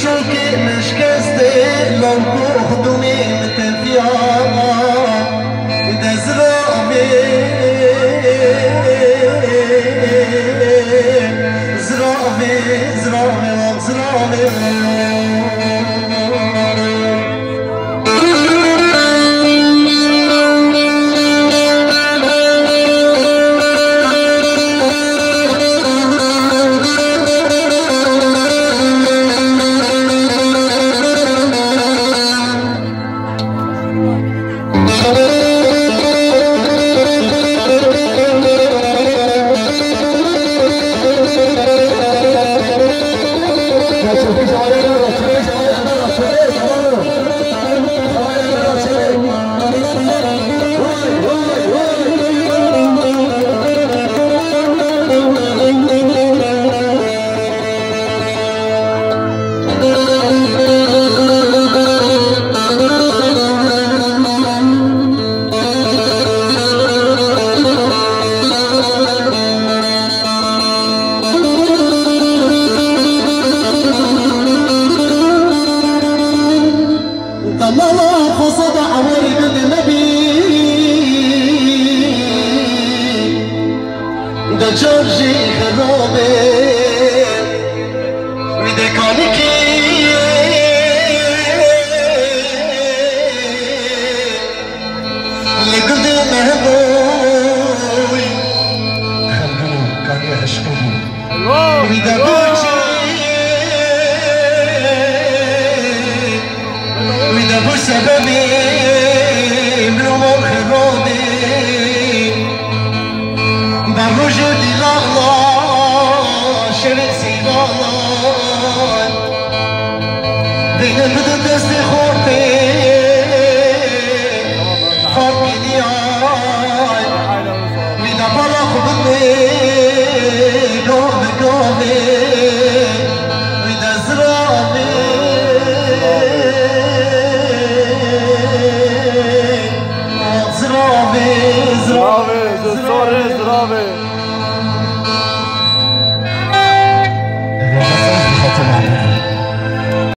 چونکه نشکسته لانکو خدومی متفیاما دزراوی زراوی زراوی زراوی جورجي خرابي ويدكانكي لقد مهبوي خلقني كان يعشقني ويدبوشي ويدبو سببي بلوم خرابي بالرجل الله شرق سيبان بين البدن دستي خورتي خورتي ديان ويدا بلا خبني قومي قومي ويدا زرامي زرامي زرامي زرامي